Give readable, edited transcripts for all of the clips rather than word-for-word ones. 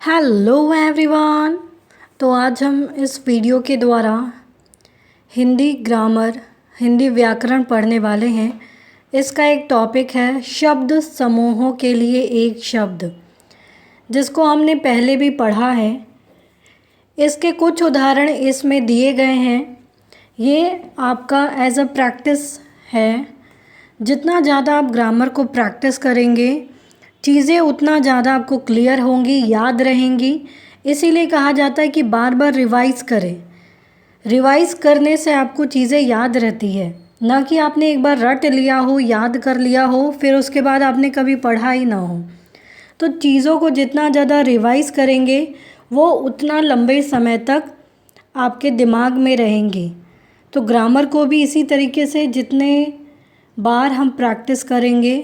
Hello everyone. तो आज हम इस वीडियो के द्वारा हिंदी ग्रामर, हिंदी व्याकरण पढ़ने वाले हैं। इसका एक टॉपिक है शब्द समूहों के लिए एक शब्द, जिसको हमने पहले भी पढ़ा है। इसके कुछ उदाहरण इसमें दिए गए हैं। ये आपका एज अ प्रैक्टिस है। जितना ज़्यादा आप ग्रामर को प्रैक्टिस करेंगे, चीज़ें उतना ज़्यादा आपको क्लियर होंगी, याद रहेंगी। इसीलिए कहा जाता है कि बार बार रिवाइज़ करें। रिवाइज़ करने से आपको चीज़ें याद रहती है, ना कि आपने एक बार रट लिया हो, याद कर लिया हो, फिर उसके बाद आपने कभी पढ़ा ही ना हो। तो चीज़ों को जितना ज़्यादा रिवाइज़ करेंगे, वो उतना लंबे समय तक आपके दिमाग में रहेंगी। तो ग्रामर को भी इसी तरीके से जितने बार हम प्रैक्टिस करेंगे,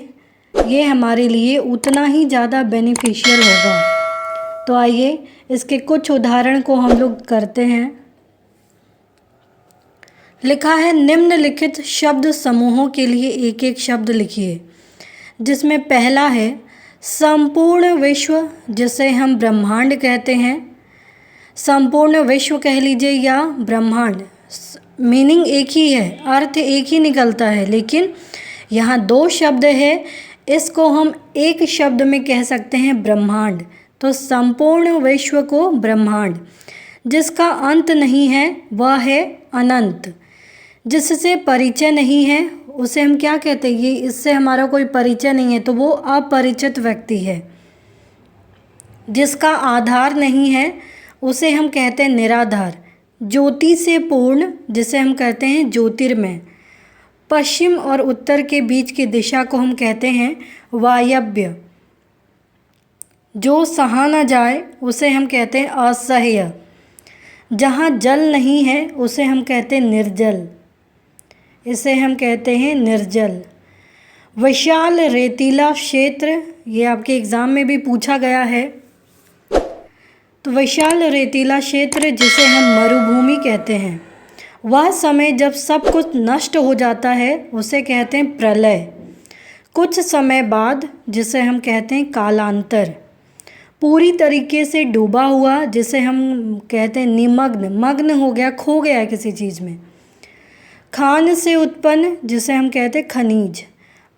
ये हमारे लिए उतना ही ज़्यादा बेनिफिशियल होगा। तो आइए इसके कुछ उदाहरण को हम लोग करते हैं। लिखा है निम्नलिखित शब्द समूहों के लिए एक एक शब्द लिखिए, जिसमें पहला है संपूर्ण विश्व, जिसे हम ब्रह्मांड कहते हैं। संपूर्ण विश्व कह लीजिए या ब्रह्मांड, मीनिंग एक ही है, अर्थ एक ही निकलता है, लेकिन यहाँ दो शब्द है। इसको हम एक शब्द में कह सकते हैं ब्रह्मांड। तो संपूर्ण विश्व को ब्रह्मांड। जिसका अंत नहीं है वह है अनंत। जिससे परिचय नहीं है उसे हम क्या कहते हैं, ये इससे हमारा कोई परिचय नहीं है, तो वो अपरिचित व्यक्ति है। जिसका आधार नहीं है उसे हम कहते हैं निराधार। ज्योति से पूर्ण, जिसे हम कहते हैं ज्योतिर्मय। पश्चिम और उत्तर के बीच की दिशा को हम कहते हैं वायव्य। जो सहा न जाए उसे हम कहते हैं असह्य। जहाँ जल नहीं है उसे हम कहते हैं निर्जल। इसे हम कहते हैं निर्जल। विशाल रेतीला क्षेत्र, ये आपके एग्ज़ाम में भी पूछा गया है। तो विशाल रेतीला क्षेत्र, जिसे हम मरुभूमि कहते हैं, वह समय जब सब कुछ नष्ट हो जाता है उसे कहते हैं प्रलय। कुछ समय बाद, जिसे हम कहते हैं कालांतर। पूरी तरीके से डूबा हुआ, जिसे हम कहते हैं निमग्न, मग्न हो गया, खो गया किसी चीज़ में। खान से उत्पन्न, जिसे हम कहते हैं खनिज।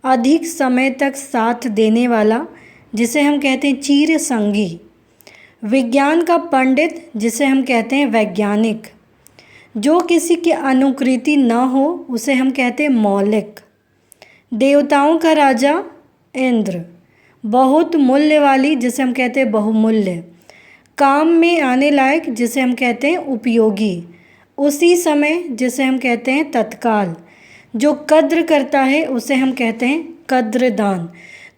अधिक समय तक साथ देने वाला, जिसे हम कहते हैं चिर संगी। विज्ञान का पंडित, जिसे हम कहते हैं वैज्ञानिक। जो किसी की अनुकृति न हो उसे हम कहते हैं मौलिक। देवताओं का राजा इंद्र। बहुत मूल्य वाली, जिसे हम कहते हैं बहुमूल्य। काम में आने लायक, जिसे हम कहते हैं उपयोगी। उसी समय, जिसे हम कहते हैं तत्काल। जो कद्र करता है उसे हम कहते हैं कद्रदान।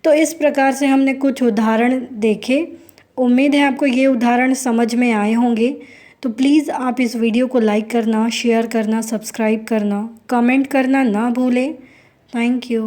तो इस प्रकार से हमने कुछ उदाहरण देखे। उम्मीद है आपको ये उदाहरण समझ में आए होंगे। तो प्लीज़ आप इस वीडियो को लाइक करना, शेयर करना, सब्सक्राइब करना, कमेंट करना ना भूलें। Thank you.